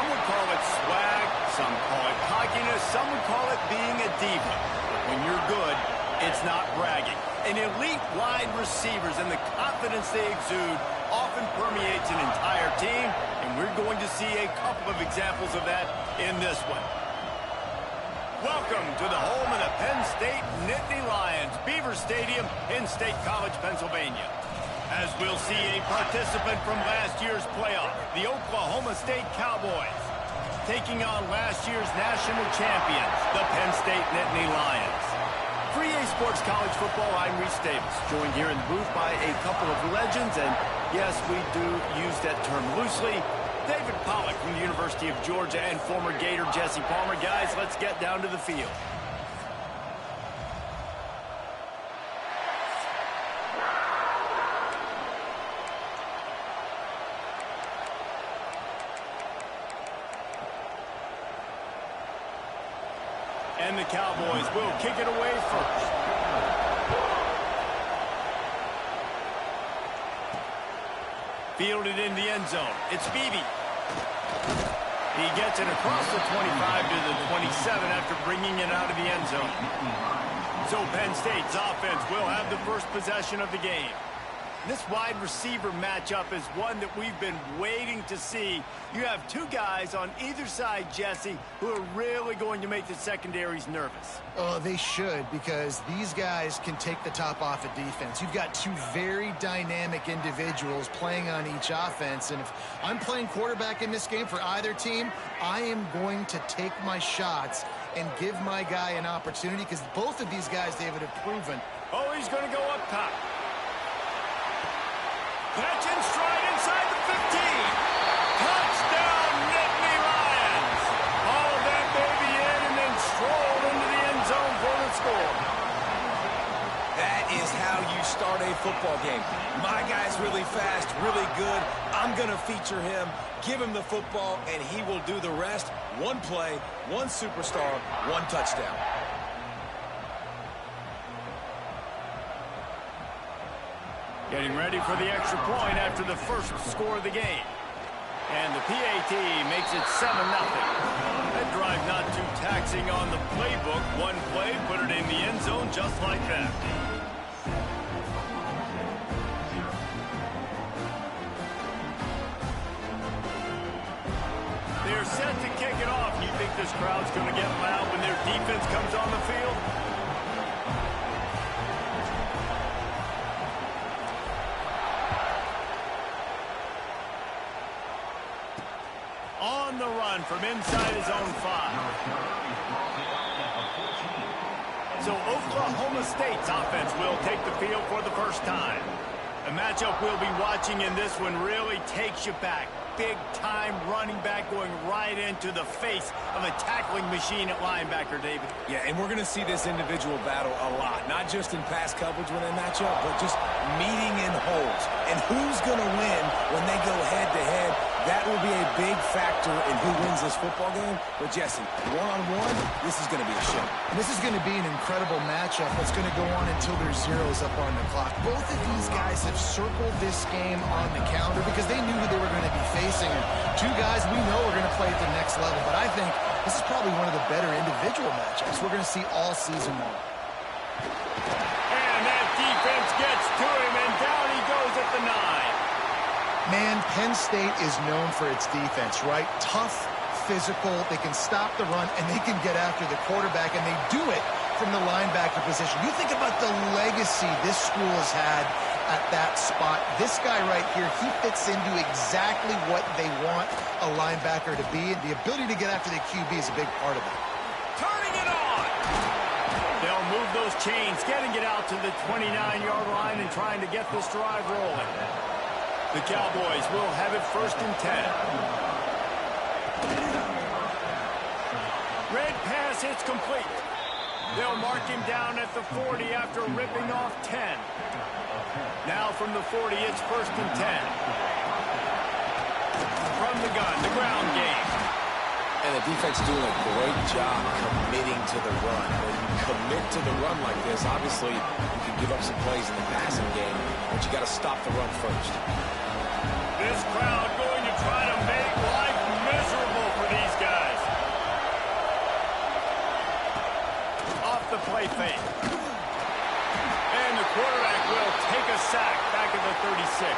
Some would call it swag, some call it cockiness, some would call it being a diva. But when you're good, it's not bragging. An elite wide receivers and the confidence they exude often permeates an entire team, and we're going to see a couple of examples of that in this one. Welcome to the home of the Penn State Nittany Lions, Beaver Stadium in State College, Pennsylvania. As we'll see a participant from last year's playoff, the Oklahoma State Cowboys, taking on last year's national champions, the Penn State Nittany Lions. For EA Sports College Football, I'm Reese Davis, joined here in the booth by a couple of legends, and yes, we do use that term loosely. David Pollack from the University of Georgia and former Gator Jesse Palmer. Guys, let's get down to the field. And the Cowboys will kick it away first. Fielded in the end zone. It's Beebe. He gets it across the 25 to the 27 after bringing it out of the end zone. So Penn State's offense will have the first possession of the game. This wide receiver matchup is one that we've been waiting to see. You have two guys on either side, Jesse, who are really going to make the secondaries nervous. Oh, they should, because these guys can take the top off of defense. You've got two very dynamic individuals playing on each offense, and if I'm playing quarterback in this game for either team, I am going to take my shots and give my guy an opportunity, because both of these guys, David, have proven. Oh, he's going to go up top. Catch and stride inside the 15. Touchdown, Nittany Lions. Hauled that baby in and then strolled into the end zone for the score. That is how you start a football game. My guy's really fast, really good. I'm going to feature him, give him the football, and he will do the rest. One play, one superstar, one touchdown. Getting ready for the extra point after the first score of the game. And the PAT makes it 7-0. That drive not too taxing on the playbook. One play, put it in the end zone just like that. They're set to kick it off. You think this crowd's going to get loud when their defense comes on the field? On the run from inside his own 5. So Oklahoma State's offense will take the field for the first time. The matchup we'll be watching in this one really takes you back. Big-time running back going right into the face of a tackling machine at linebacker, David. Yeah, and we're going to see this individual battle a lot, not just in pass coverage when they match up, but just meeting in holes. And who's going to win when they go head-to-head? That will be a big factor in who wins this football game. But, Jesse, one-on-one, this is going to be a show. And this is going to be an incredible matchup that's going to go on until there's zeros up on the clock. Both of these guys have circled this game on the calendar because they knew who they were going to be facing. And two guys we know are going to play at the next level. But I think this is probably one of the better individual matchups we're going to see all season long. And that defense gets to him, and down he goes at the 9. Man, Penn State is known for its defense, right? Tough, physical, they can stop the run, and they can get after the quarterback, and they do it from the linebacker position. You think about the legacy this school has had at that spot. This guy right here, he fits into exactly what they want a linebacker to be, and the ability to get after the QB is a big part of it. Turning it on! They'll move those chains, getting it out to the 29-yard line and trying to get this drive rolling. The Cowboys will have it 1st and 10. Red pass hits complete. They'll mark him down at the 40 after ripping off 10. Now from the 40, it's 1st and 10. From the gun, the ground game. And the defense doing a great job committing to the run. When you commit to the run like this, obviously you can give up some plays in the passing game, but you got to stop the run first. This crowd going to try to make life miserable for the play fake. And the quarterback will take a sack back at the 36.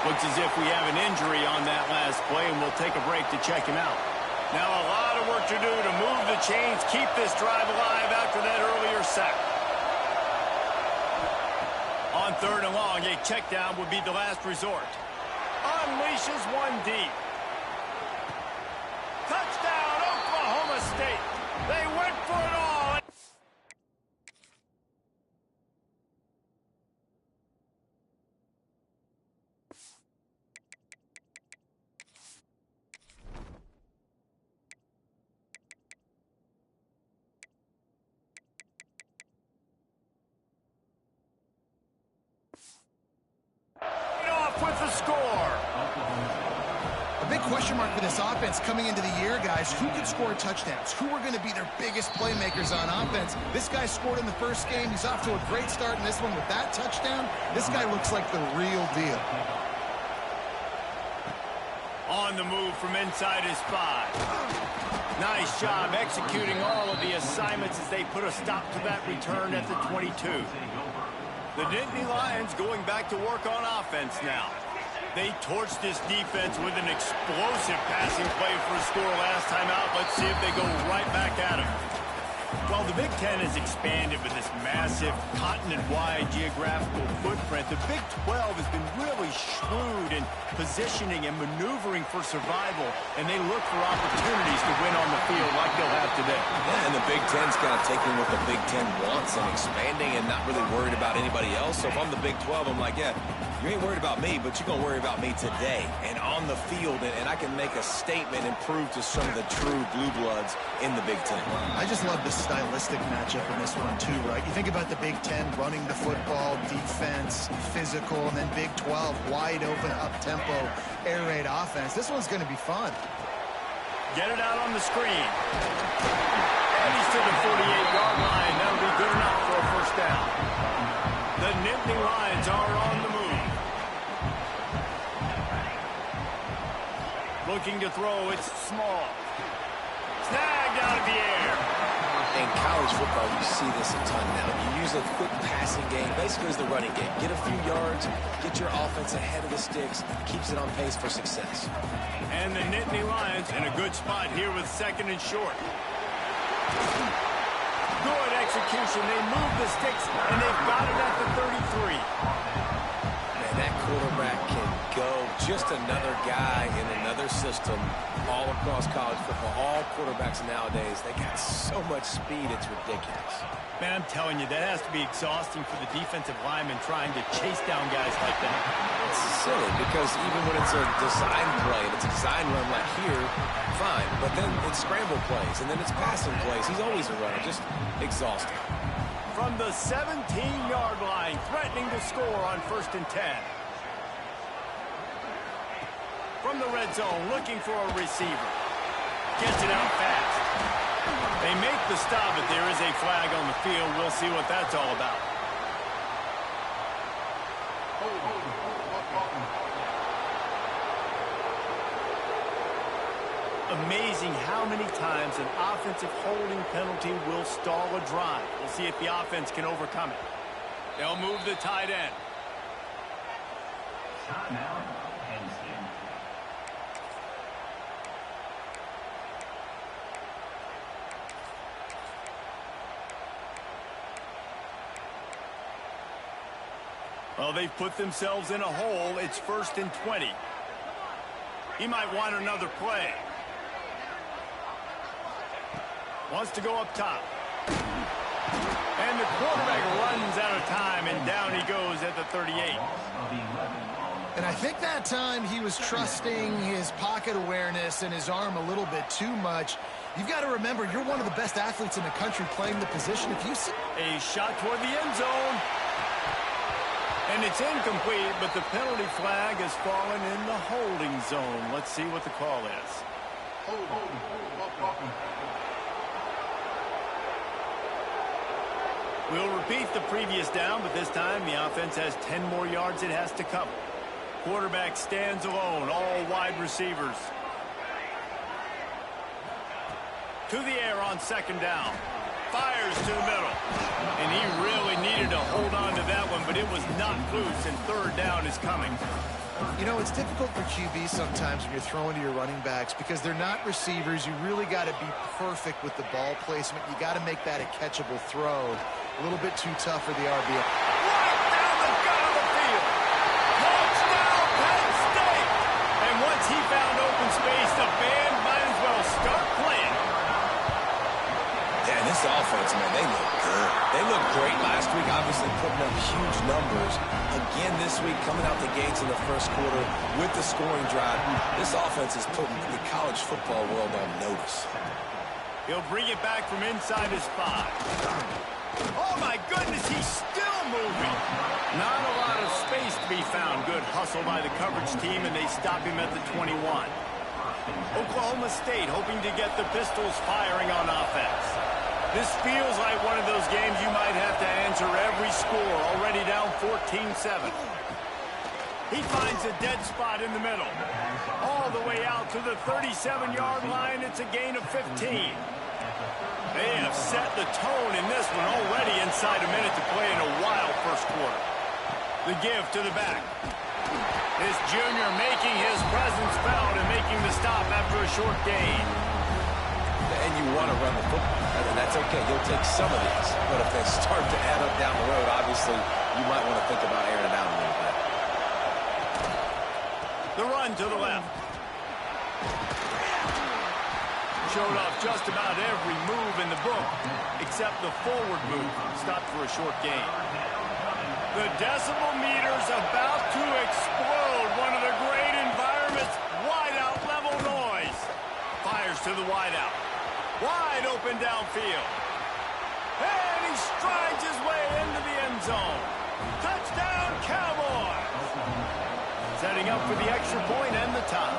Looks as if we have an injury on that last play, and we'll take a break to check him out. Now a lot of work to do to move the chains, keep this drive alive after that earlier sack. On 3rd and long, a check down would be the last resort. Unleashes one deep. Touchdown, Oklahoma State. They went for it all. Off with the score. A big question mark for this offense coming into the year, guys. Who could score touchdowns? Who are going to be their biggest playmakers on offense? This guy scored in the first game. He's off to a great start in this one with that touchdown. This guy looks like the real deal. On the move from inside his 5. Nice job executing all of the assignments as they put a stop to that return at the 22. The Nittany Lions going back to work on offense now. They torched this defense with an explosive passing play for a score last time out. Let's see if they go right back at him. Well, the Big Ten has expanded with this massive continent-wide geographical footprint. The Big 12 has been really shrewd in positioning and maneuvering for survival, and they look for opportunities to win on the field like they'll have today. Yeah, and the Big Ten's kind of taking what the Big Ten wants and expanding and not really worried about anybody else. So if I'm the Big 12, I'm like, yeah, you ain't worried about me, but you're going to worry about me today and on the field, and I can make a statement and prove to some of the true blue bloods in the Big Ten. I just love the stylistic matchup in this one, too, right? You think about the Big Ten running the football, defense, physical, and then Big 12, wide open, up-tempo, air raid offense. This one's going to be fun. Get it out on the screen. And he's to the 48-yard line. That'll be good enough for a first down. The Nittany Lions are on the move. Looking to throw, it's small. Snagged out of the air. In college football, you see this a ton now. You use a quick passing game, basically as the running game. Get a few yards, get your offense ahead of the sticks, keeps it on pace for success. And the Nittany Lions in a good spot here with 2nd and short. Good execution. They move the sticks, and they've got it at the 33. Man, that quarterback can go. Just another guy in another system all across college football. All quarterbacks nowadays, they got so much speed, it's ridiculous. Man, I'm telling you, that has to be exhausting for the defensive lineman trying to chase down guys like that. It's silly because even when it's a design play, and it's a design run like here, fine. But then it's scramble plays, and then it's passing plays. He's always a runner, just exhausting. From the 17-yard line, threatening to score on 1st and 10. From the red zone, looking for a receiver. Gets it out fast. They make the stop, but there is a flag on the field. We'll see what that's all about. Amazing how many times an offensive holding penalty will stall a drive. We'll see if the offense can overcome it. They'll move the tight end. Well, they've put themselves in a hole. It's 1st and 20. He might want another play. Wants to go up top. And the quarterback runs out of time, and down he goes at the 38. And I think that time he was trusting his pocket awareness and his arm a little bit too much. You've got to remember, you're one of the best athletes in the country playing the position. If you see a shot toward the end zone. And it's incomplete, but the penalty flag has fallen in the holding zone. Let's see what the call is. We'll repeat the previous down, but this time the offense has 10 more yards it has to cover. Quarterback stands alone, all wide receivers. To the air on 2nd down. fires to the middle. And he really needed to hold on to that one, but it was not loose, and third down is coming. You know, it's difficult for QB sometimes when you're throwing to your running backs because they're not receivers. You really got to be perfect with the ball placement. You got to make that a catchable throw. A little bit too tough for the RB. Right down the gut of the field. Touchdown, Penn State. And once he found open space, the band might as well start playing. Yeah, this offense, man, they look good. They looked great last week, obviously putting up huge numbers. Again this week, coming out the gates in the first quarter with the scoring drive. This offense is putting the college football world on notice. He'll bring it back from inside his 5. Oh, my goodness, he's still moving. Not a lot of space to be found. Good hustle by the coverage team, and they stop him at the 21. Oklahoma State hoping to get the Pistols firing on offense. This feels like one of those games you might have to answer every score, already down 14-7. He finds a dead spot in the middle. All the way out to the 37-yard line. It's a gain of 15. They have set the tone in this one already inside a minute to play in a wild first quarter. The give to the back. This junior making his presence felt and making the stop after a short gain. And you want to run the football. And that's okay. You'll take some of these. But if they start to add up down the road, obviously, you might want to think about airing it out a little bit. The run to the left. Showed off just about every move in the book, except the forward move. Stopped for a short gain. The decibel meter's about to explode. One of the great environments. Wideout level noise. Fires to the wideout. Wide open downfield. And he strides his way into the end zone. Touchdown, Cowboys! Setting up for the extra point and the tie.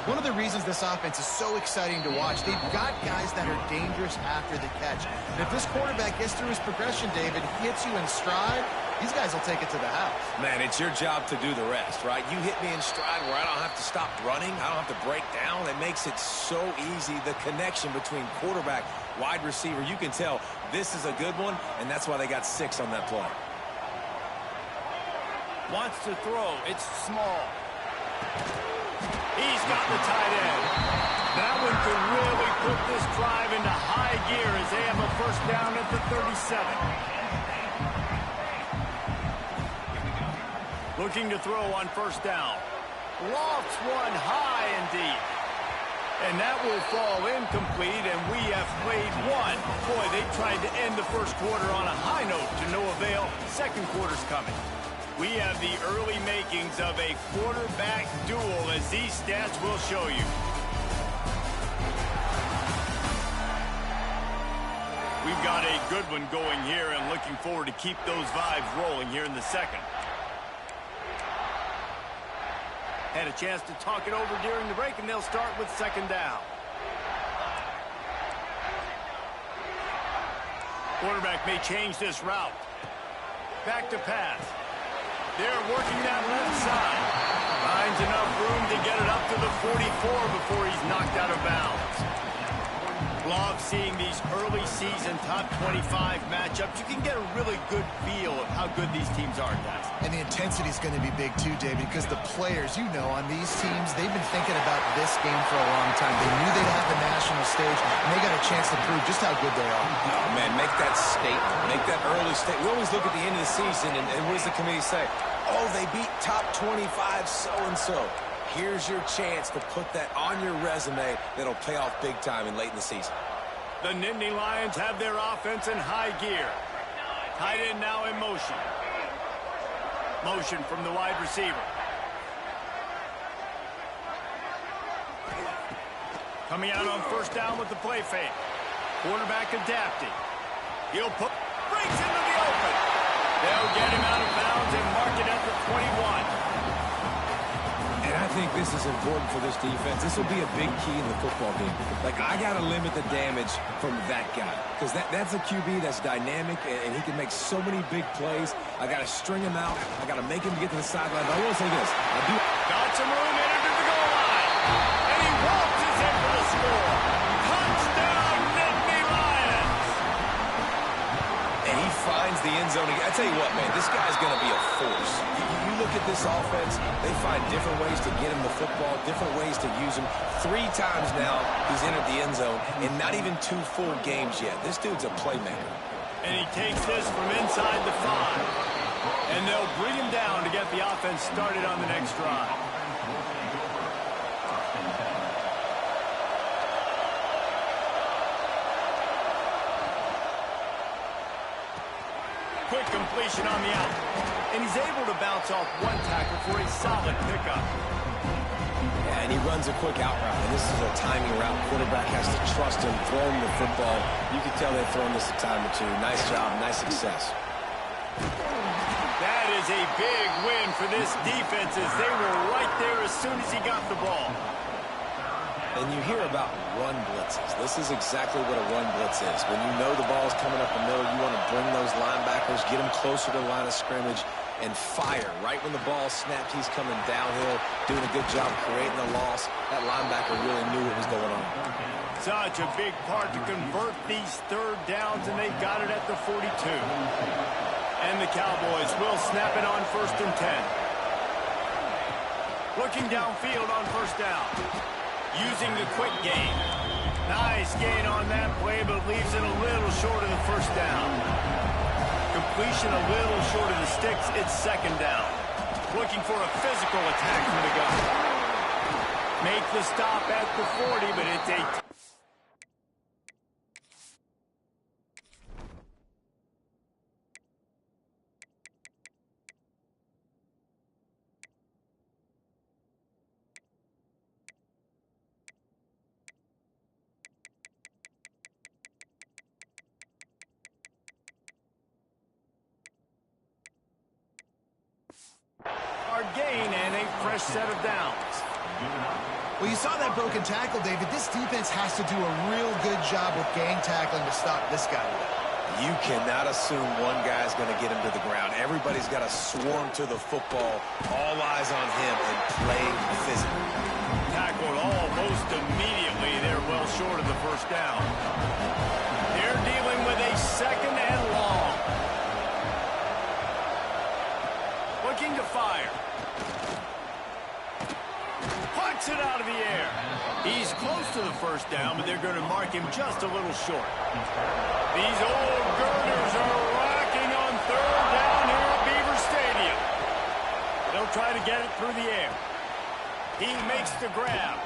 One of the reasons this offense is so exciting to watch, they've got guys that are dangerous after the catch. And if this quarterback gets through his progression, David, hits you in stride, these guys will take it to the house. Man, it's your job to do the rest, right? You hit me in stride where I don't have to stop running. I don't have to break down. It makes it so easy. The connection between quarterback, wide receiver, you can tell this is a good one, and that's why they got 6 on that play. Wants to throw. It's small. He's got the tight end. That one could really put this drive into high gear as they have a first down at the 37. Looking to throw on first down. Lofts one high and deep. And that will fall incomplete, and we have played one. Boy, they tried to end the first quarter on a high note to no avail. Second quarter's coming. We have the early makings of a quarterback duel, as these stats will show you. We've got a good one going here, and looking forward to keep those vibes rolling here in the second. Had a chance to talk it over during the break, and they'll start with second down. Quarterback may change this route. Back to pass. They're working that left side. Finds enough room to get it up to the 44 before he's knocked out of bounds. Love seeing these early season top 25 matchups. You can get a really good feel of how good these teams are, guys. And the intensity is going to be big too, David, because the players, you know, on these teams, they've been thinking about this game for a long time. They knew they'd have the national stage, and they got a chance to prove just how good they are. Oh, man, make that statement. Make that early statement. We always look at the end of the season, and what does the committee say? Oh, they beat top 25 so-and-so. Here's your chance to put that on your resume that'll pay off big time and late in the season. The Nittany Lions have their offense in high gear. Tight end now in motion. Motion from the wide receiver. Coming out on first down with the play fake. Quarterback adapting. He'll put breaks into the open. They'll get him out of bounds and mark it at the 21. And I think this is important for this defense. This will be a big key in the football game. Like, I got to limit the damage from that guy. Because that's a QB that's dynamic, and he can make so many big plays. I got to string him out. I got to make him get to the sideline. But I will say this. Got some room in to the goal line. And he waltzes in for the score. Touchdown, Nittany Lions. the end zone. I tell you what, man, this guy's going to be a force. You look at this offense, they find different ways to get him the football, different ways to use him. 3 times now he's entered the end zone, and not even 2 full games yet. This dude's a playmaker. And he takes this from inside the 5. And they'll bring him down to get the offense started on the next drive. Quick completion on the out. And he's able to bounce off 1 tackle for a solid pickup. Yeah, and he runs a quick out route. And this is a timing route. Quarterback has to trust him, throw him the football. You can tell they've thrown this a time or 2. Nice job, nice success. That is a big win for this defense as they were right there as soon as he got the ball. And you hear about run blitzes. This is exactly what a run blitz is. When you know the ball is coming up the middle, you want to bring those linebackers, get them closer to the line of scrimmage, and fire. Right when the ball snapped, he's coming downhill, doing a good job creating a loss. That linebacker really knew what was going on. Such a big part to convert these 3rd downs, and they got it at the 42. And the Cowboys will snap it on 1st and 10. Looking downfield on 1st down. Using the quick gain. Nice gain on that play, but leaves it a little short of the 1st down. Completion a little short of the sticks. It's 2nd down. Looking for a physical attack from the gun. Make the stop at the 40, but it's a... gain and a fresh set of downs. Well, you saw that broken tackle, David. This defense has to do a real good job with gang tackling to stop this guy. You cannot assume one guy's going to get him to the ground. Everybody's got to swarm to the football, all eyes on him, and play physically. Tackled almost immediately. They're well short of the 1st down. They're dealing with a 2nd and long. Looking to fire. Puts it out of the air. He's close to the 1st down, but they're going to mark him just a little short. These old girders are rocking on 3rd down here at Beaver Stadium. They'll try to get it through the air. He makes the grab.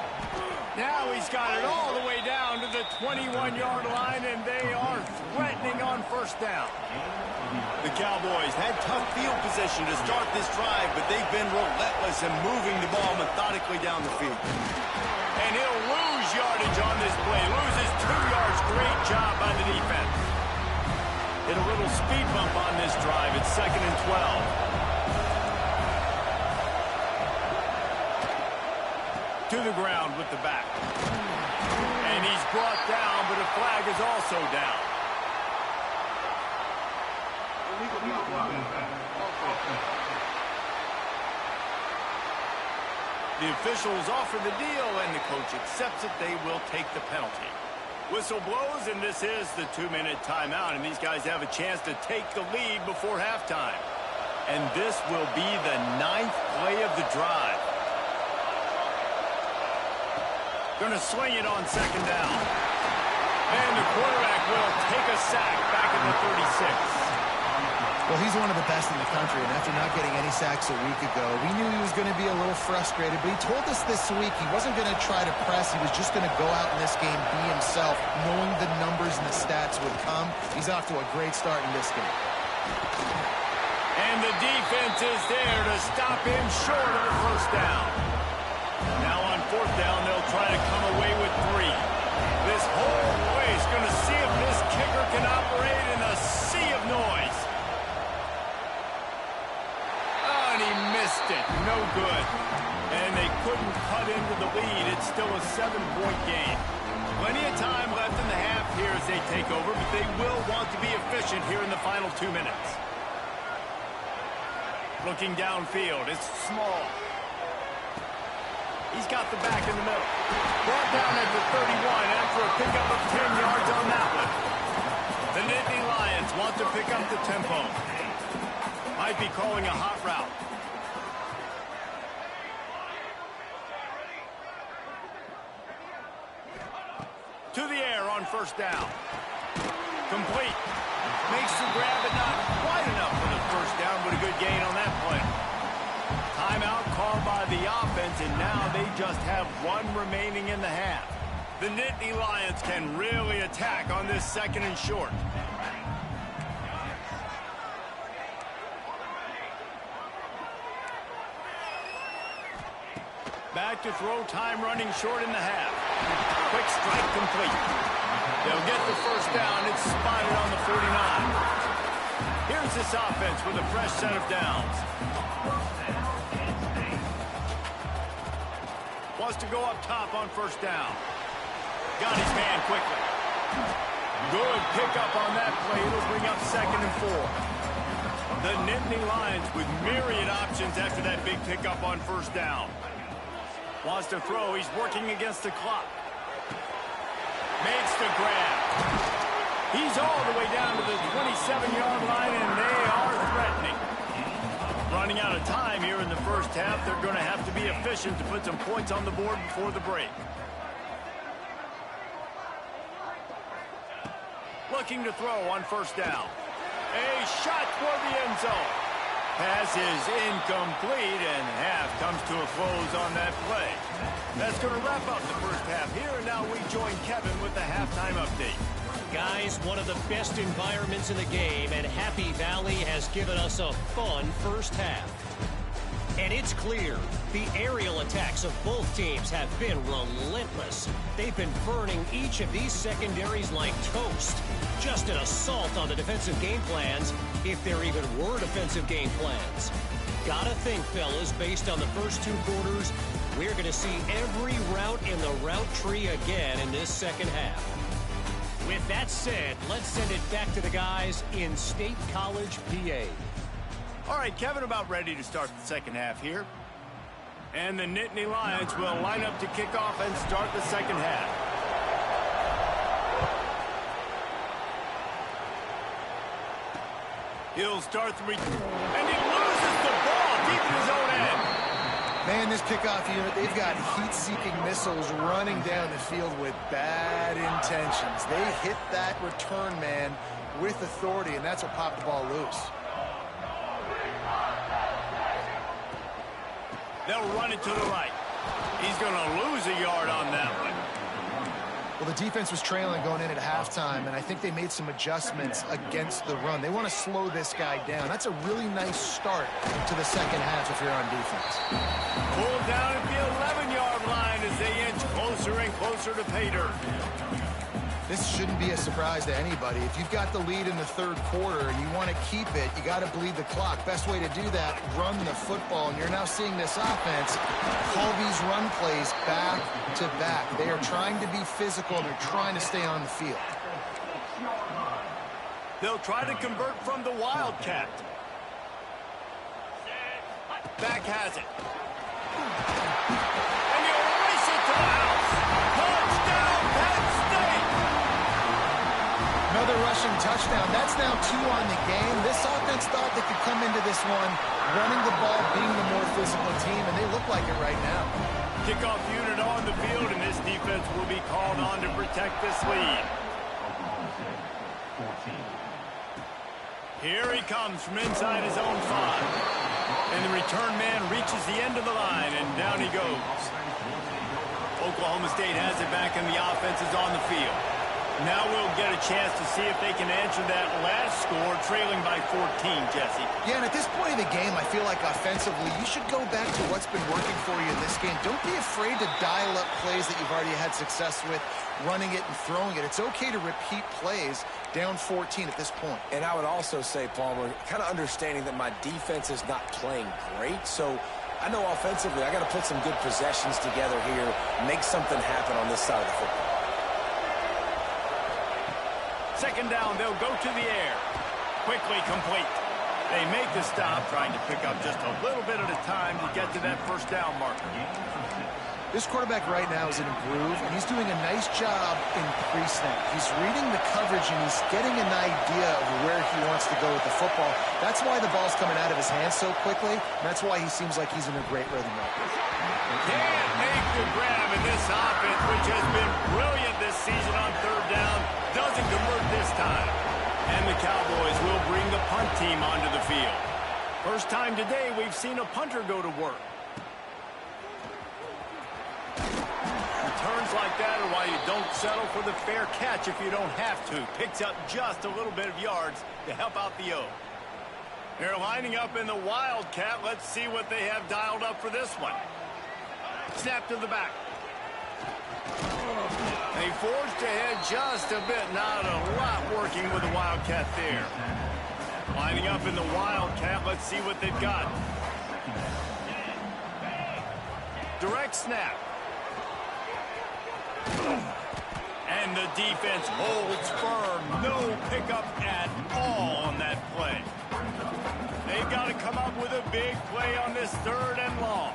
Now he's got it all the way down to the 21-yard line, and they are threatening on 1st down. The Cowboys had tough field position to start this drive, but they've been relentless in moving the ball methodically down the field. And he'll lose yardage on this play. Loses 2 yards. Great job by the defense. Hit a little speed bump on this drive. It's 2nd and 12. To the ground with the back. And he's brought down, but a flag is also down. The officials offer the deal, and the coach accepts it. They will take the penalty. Whistle blows, and this is the 2-minute timeout, and these guys have a chance to take the lead before halftime. And this will be the 9th play of the drive. Going to swing it on 2nd down. And the quarterback will take a sack back at the 36. Well, he's one of the best in the country, and after not getting any sacks a week ago, we knew he was going to be a little frustrated, but he told us this week he wasn't going to try to press. He was just going to go out in this game, be himself, knowing the numbers and the stats would come. He's off to a great start in this game. And the defense is there to stop him short of the 1st down. Now on 4th down, they'll try to come away with 3. This whole place going to see if this kicker can operate in a sea of noise. Oh, and he missed it. No good. And they couldn't cut into the lead. It's still a 7-point game. Plenty of time left in the half here as they take over, but they will want to be efficient here in the final 2 minutes. Looking downfield, it's small. He's got the back in the middle. Brought down at the 31 after a pickup of 10 yards on that one. The Nittany Lions want to pick up the tempo. might be calling a hot route. To the air on first down. Complete. Makes the grab, but not quite enough for the first down, but a good gain on that play. Timeout called by the offense, and now they just have one remaining in the half. The Nittany Lions can really attack on this second and short. Back to throw, time running short in the half. Quick strike complete. They'll get the first down. It's spotted on the 49. Here's this offense with a fresh set of downs. Wants to go up top on first down. Got his man quickly. Good pickup on that play. It'll bring up 2nd and 4. The Nittany Lions with myriad options after that big pickup on first down. Wants to throw. He's working against the clock. Makes the grab. He's all the way down to the 27-yard line, and they are threatening. Running out of time here in the first half. They're going to have to be efficient to put some points on the board before the break. Looking to throw on first down. A shot toward the end zone. Pass is incomplete, and half comes to a close on that play. That's going to wrap up the first half here, and now we join Kevin with the halftime update. Guys, one of the best environments in the game, and Happy Valley has given us a fun first half. And it's clear, the aerial attacks of both teams have been relentless. They've been burning each of these secondaries like toast. Just an assault on the defensive game plans, if there even were defensive game plans. Gotta think, fellas, based on the first 2 quarters, we're going to see every route in the route tree again in this second half. With that said, let's send it back to the guys in State College, PA. All right, Kevin, about ready to start the second half here. And the Nittany Lions will line up to kick off and start the second half. He'll start the and he loses the ball deep in his own end. Man, this kickoff unit, they've got heat-seeking missiles running down the field with bad intentions. They hit that return man with authority, and that's what popped the ball loose. They'll run it to the right. He's going to lose a yard on that one. Well, the defense was trailing going in at halftime, and I think they made some adjustments against the run. They want to slow this guy down. That's a really nice start to the second half if you're on defense. Pulled down at the 11-yard line as they inch closer and closer to pay dirt. This shouldn't be a surprise to anybody. If you've got the lead in the third quarter and you want to keep it, you got to bleed the clock. Best way to do that, run the football. And you're now seeing this offense call these run plays back to back. They are trying to be physical, and they're trying to stay on the field. They'll try to convert from the Wildcat. Back has it. And you race it to the house. Touchdown, Penn State! Another rushing touchdown. That's now 2 on the game. This offense thought they could come into this one running the ball, being the more physical team, and they look like it right now. Kickoff unit on the field, and this defense will be called on to protect this lead. Here he comes from inside his own 5. And the return man reaches the end of the line, and down he goes. Oklahoma State has it back, and the offense is on the field. Now we'll get a chance to see if they can answer that last score, trailing by 14, Jesse. Yeah, and at this point of the game, I feel like offensively, you should go back to what's been working for you in this game. Don't be afraid to dial up plays that you've already had success with, running it and throwing it. It's okay to repeat plays down 14 at this point. And I would also say, Palmer, kind of understanding that my defense is not playing great, so I know offensively I got to put some good possessions together here, make something happen on this side of the football. Second down, they'll go to the air. Quickly complete. They make the stop, trying to pick up just a little bit at a time to get to that first down marker. This quarterback right now is in a groove, and he's doing a nice job in pre-snap. He's reading the coverage, and he's getting an idea of where he wants to go with the football. That's why the ball's coming out of his hands so quickly, and that's why he seems like he's in a great rhythm right now. Can't make the grab in this offense, which has been brilliant this season on third down. Doesn't convert this time. And the Cowboys will bring the punt team onto the field. First time today we've seen a punter go to work. Returns like that are why you don't settle for the fair catch if you don't have to. Picks up just a little bit of yards to help out the O. They're lining up in the Wildcat. Let's see what they have dialed up for this one. Snap to the back. They forced ahead just a bit. Not a lot working with the Wildcat there. Lining up in the Wildcat. Let's see what they've got. Direct snap. And the defense holds firm. No pickup at all on that play. They've got to come up with a big play on this third and long.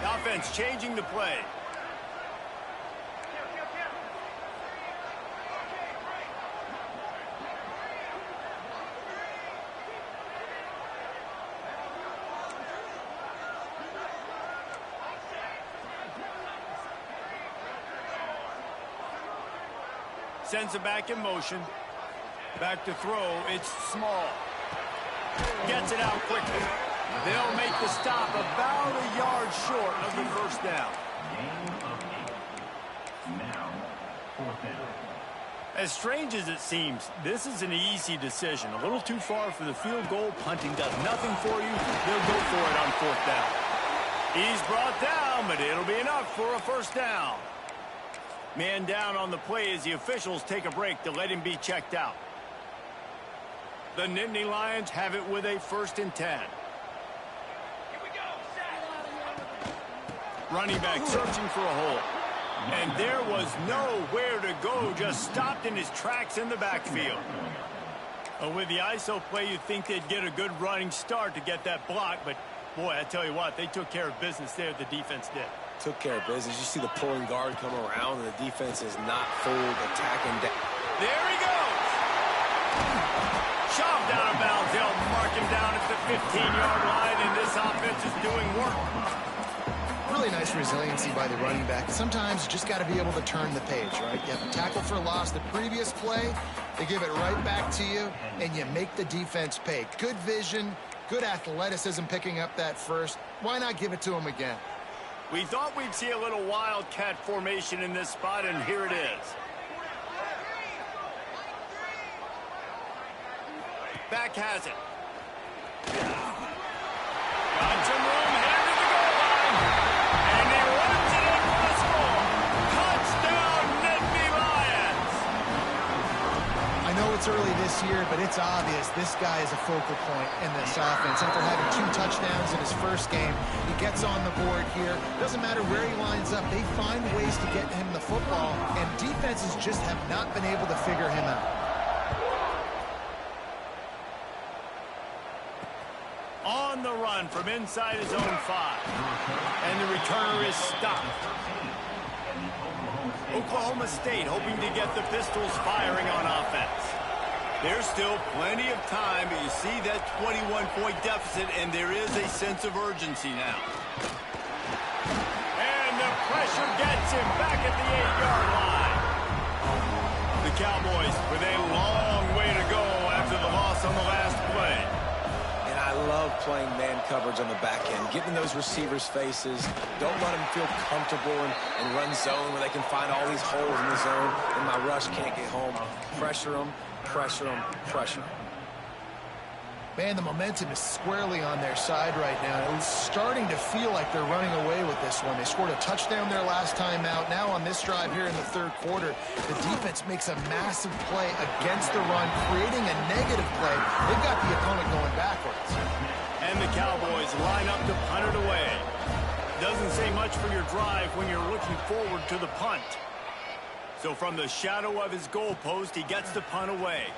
The offense changing the play. Sends it back in motion. Back to throw. It's small. Gets it out quickly. They'll make the stop about a yard short of the first down. As strange as it seems, this is an easy decision. A little too far for the field goal. Punting does nothing for you. They'll go for it on fourth down. He's brought down, but it'll be enough for a first down. Man down on the play as the officials take a break to let him be checked out. The Nittany Lions have it with a 1st and 10. Running back searching for a hole. And there was nowhere to go, just stopped in his tracks in the backfield. With the ISO play, you'd think they'd get a good running start to get that block, but boy, I tell you what, they took care of business there, the defense did. Took care of business. You see the pulling guard come around, and the defense is not fooled, attacking down. There he goes. Shoved out of bounds. They'll mark him down at the 15-yard line, and this offense is doing work. Really nice resiliency by the running back. Sometimes you just got to be able to turn the page, right? You have a tackle for loss the previous play, they give it right back to you, and you make the defense pay. Good vision, good athleticism picking up that first. Why not give it to him again? We thought we'd see a little Wildcat formation in this spot, and here it is. Back has it. Got some room, headed to the goal line. And he runs it in for the score. Touchdown, Nittany Lions. I know it's early this year, but it's obvious this guy is a focal point in this offense. After having 2 touchdowns in his first game, he gets on the board here. Doesn't matter where he lines up. They find ways to get him the football, and defenses just have not been able to figure him out. On the run from inside his own 5. And the returner is stopped. Oklahoma State hoping to get the Pistols firing on offense. There's still plenty of time, but you see that 21-point deficit, and there is a sense of urgency now. And the pressure gets him back at the 8-yard line. The Cowboys with a long way to go after the loss on the last play. I love playing man coverage on the back end, getting those receivers' faces. Don't let them feel comfortable and run zone where they can find all these holes in the zone, and my rush can't get home. Pressure them, pressure them, pressure them. Man, the momentum is squarely on their side right now. It's starting to feel like they're running away with this one. They scored a touchdown their last time out. Now on this drive here in the third quarter, the defense makes a massive play against the run, creating a negative play. They've got the opponent going backwards. And the Cowboys line up to punt it away. Doesn't say much for your drive when you're looking forward to the punt. So from the shadow of his goalpost, he gets the punt away.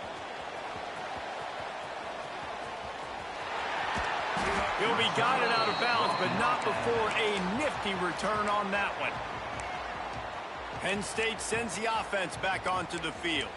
He'll be guided out of bounds, but not before a nifty return on that one. Penn State sends the offense back onto the field.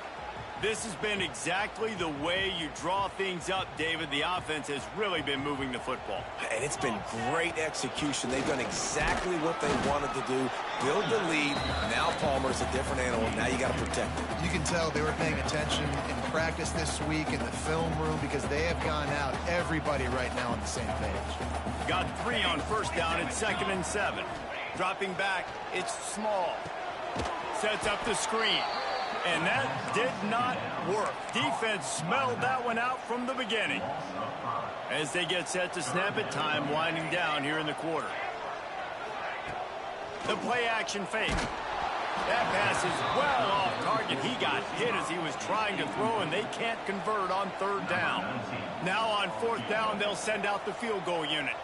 This has been exactly the way you draw things up, David. The offense has really been moving the football. And it's been great execution. They've done exactly what they wanted to do. Build the lead. Now Palmer's a different animal. Now you got to protect him. You can tell they were paying attention in practice this week in the film room because they have gone out, everybody right now on the same page. Got 3 on first down at 2nd and 7. Dropping back, it's small. Sets up the screen. And that did not work. Defense smelled that one out from the beginning. As they get set to snap it, time winding down here in the quarter. The play action fake. That pass is well off target. He got hit as he was trying to throw, and they can't convert on 3rd down. Now on 4th down, they'll send out the field goal unit.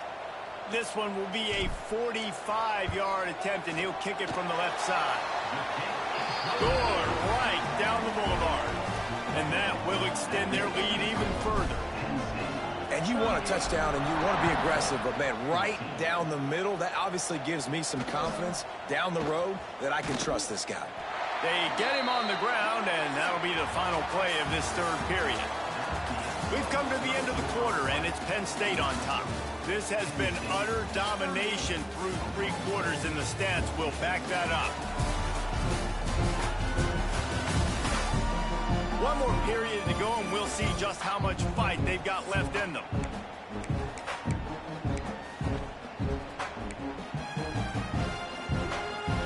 This one will be a 45-yard attempt, and he'll kick it from the left side. Good, right down the boulevard. And that will extend their lead even further. And you want a touchdown and you want to be aggressive, but, man, right down the middle, that obviously gives me some confidence down the road that I can trust this guy. They get him on the ground, and that'll be the final play of this 3rd period. We've come to the end of the quarter, and it's Penn State on top. This has been utter domination through 3 quarters, and the stats will back that up. One more period to go, and we'll see just how much fight they've got left in them.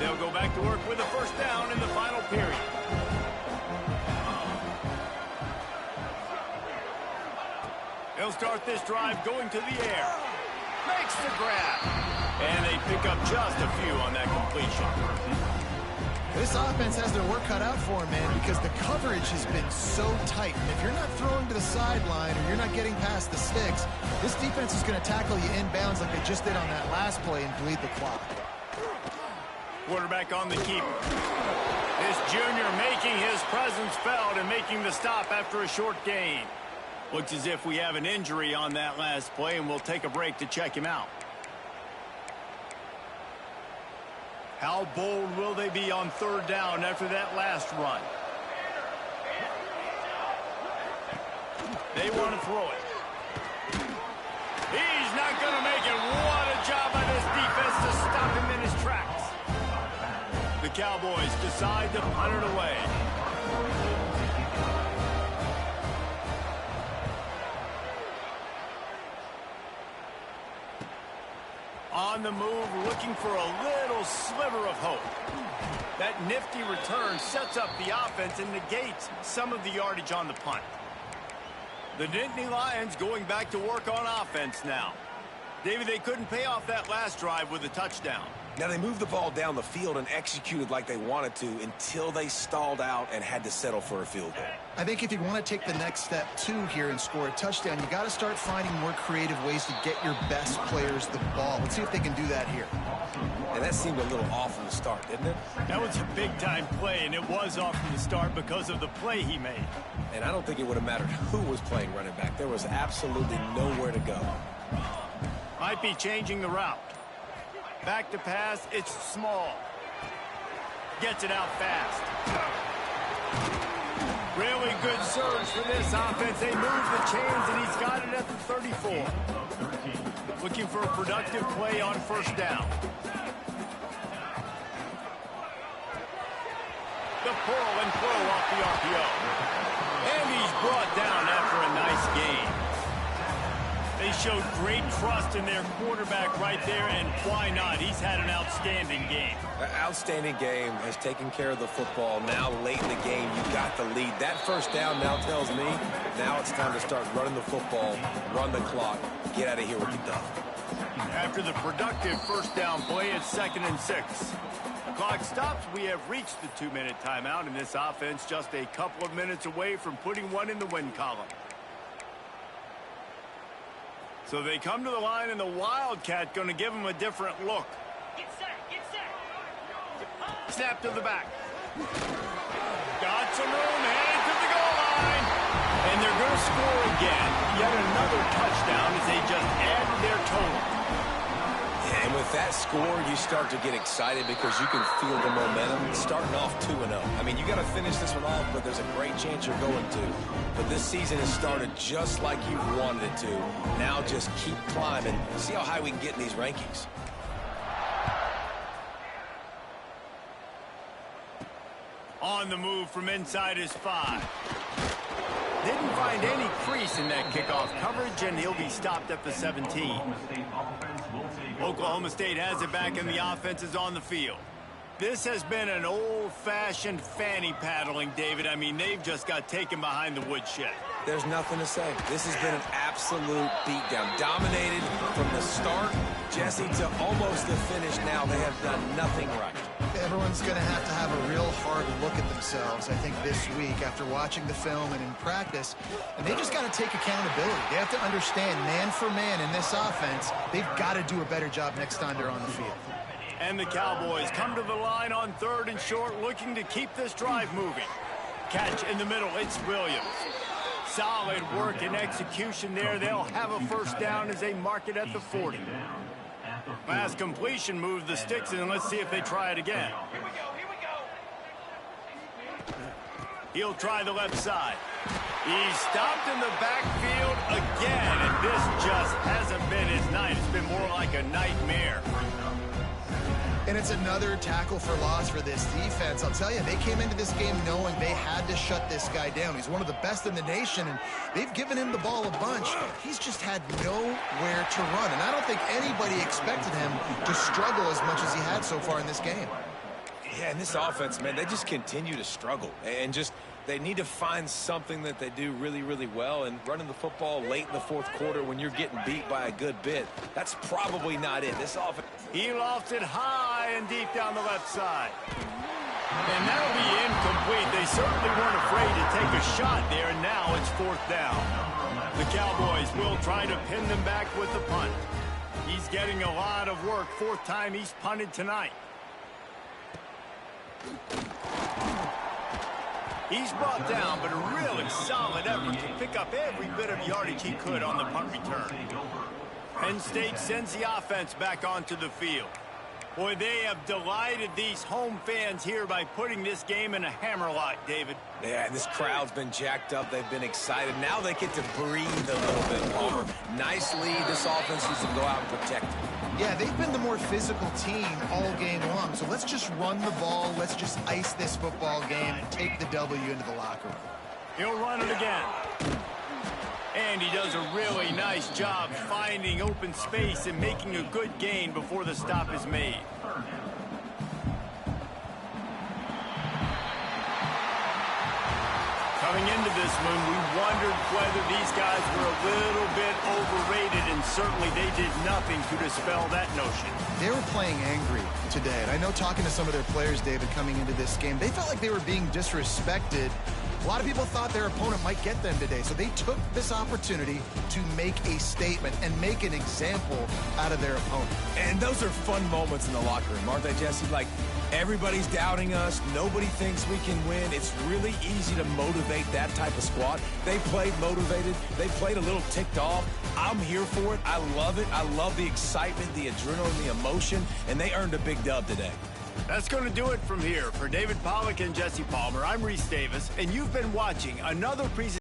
They'll go back to work with a 1st down in the final period. They'll start this drive going to the air. Makes the grab. And they pick up just a few on that completion. This offense has their work cut out for them, man, because the coverage has been so tight. And if you're not throwing to the sideline or you're not getting past the sticks, this defense is going to tackle you inbounds like they just did on that last play and bleed the clock. Quarterback on the keeper. This junior making his presence felt and making the stop after a short gain. Looks as if we have an injury on that last play, and we'll take a break to check him out. How bold will they be on 3rd down after that last run? They want to throw it. He's not going to make it. What a job by this defense to stop him in his tracks. The Cowboys decide to punt it away. On the move, looking for a little sliver of hope. That nifty return sets up the offense and negates some of the yardage on the punt. The Nittany Lions going back to work on offense now. David, they couldn't pay off that last drive with a touchdown. Now, they moved the ball down the field and executed like they wanted to until they stalled out and had to settle for a field goal. I think if you want to take the next step, too, here and score a touchdown, you got to start finding more creative ways to get your best players the ball. Let's see if they can do that here. And that seemed a little off from the start, didn't it? That was a big-time play, and it was off from the start because of the play he made. And I don't think it would have mattered who was playing running back. There was absolutely nowhere to go. Might be changing the route. Back to pass, it's small. Gets it out fast. Really good surge for this offense. They move the chains, and he's got it at the 34. Looking for a productive play on 1st down. The pull and throw off the RPO. And he's brought down after a nice gain. They showed great trust in their quarterback right there, and why not? He's had an outstanding game. An outstanding game, has taken care of the football. Now, late in the game, you got the lead. That 1st down now tells me now it's time to start running the football, run the clock, get out of here with the dub. After the productive 1st down play, it's 2nd and 6. Clock stops. We have reached the 2-minute timeout, and this offense just a couple of minutes away from putting one in the win column. So they come to the line, and the Wildcat going to give them a different look. Get set, get set. Snap to the back. Got some room, heading to the goal line. And they're going to score again. Yet another touchdown as they just add to their total. And with that score, you start to get excited because you can feel the momentum starting off 2-0. I mean, you got to finish this one off, but there's a great chance you're going to. But this season has started just like you wanted it to. Now just keep climbing. See how high we can get in these rankings. On the move from inside his 5. Didn't find any crease in that kickoff coverage, and he'll be stopped at the 17. Oklahoma State has it back, and the offense is on the field. This has been an old-fashioned fanny paddling, David. I mean, they've just got taken behind the woodshed. There's nothing to say. This has been an absolute beatdown. Dominated from the start, Jesse, to almost the finish now. They have done nothing right. Everyone's going to have a real hard look at themselves, I think, this week after watching the film and in practice. And they just got to take accountability. They have to understand, man for man in this offense, they've got to do a better job next time they're on the field. And the Cowboys come to the line on 3rd and short, looking to keep this drive moving. Catch in the middle, it's Williams. Solid work and execution there. They'll have a first down as they mark it at the 40. Last completion moved the sticks, and let's see if they try it again. Here we go. He'll try the left side. He's stopped in the backfield again, and this just hasn't been his night. It's been more like a nightmare. And it's another tackle for loss for this defense. I'll tell you, they came into this game knowing they had to shut this guy down. He's one of the best in the nation, and they've given him the ball a bunch. He's just had nowhere to run, and I don't think anybody expected him to struggle as much as he had so far in this game. Yeah, and this offense, man, they just continue to struggle. And just, they need to find something that they do really, really well. And running the football late in the 4th quarter when you're getting beat by a good bit, that's probably not it. This offense... He lofted high and deep down the left side. And that'll be incomplete. They certainly weren't afraid to take a shot there, and now it's 4th down. The Cowboys will try to pin them back with the punt. He's getting a lot of work. 4th time he's punted tonight. He's brought down, but a really solid effort to pick up every bit of yardage he could on the punt return. Penn State sends the offense back onto the field. Boy, they have delighted these home fans here by putting this game in a hammerlock, David. Yeah, this crowd's been jacked up. They've been excited. Now they get to breathe a little bit, Palmer. Nice lead. This offense needs to go out and protect it. Yeah, they've been the more physical team all game long. So let's just run the ball. Let's just ice this football game and take the W into the locker room. He'll run it again. And he does a really nice job finding open space and making a good gain before the stop is made. Coming into this one, we wondered whether these guys were a little bit overrated, and certainly they did nothing to dispel that notion. They were playing angry today, and I know talking to some of their players, David, coming into this game, they felt like they were being disrespected. A lot of people thought their opponent might get them today, so they took this opportunity to make a statement and make an example out of their opponent. And those are fun moments in the locker room, aren't they, Jesse? Like, everybody's doubting us. Nobody thinks we can win. It's really easy to motivate that type of squad. They played motivated. They played a little ticked off. I'm here for it. I love it. I love the excitement, the adrenaline, the emotion, and they earned a big dub today. That's going to do it from here. For David Pollack and Jesse Palmer, I'm Reese Davis, and you've been watching another presentation.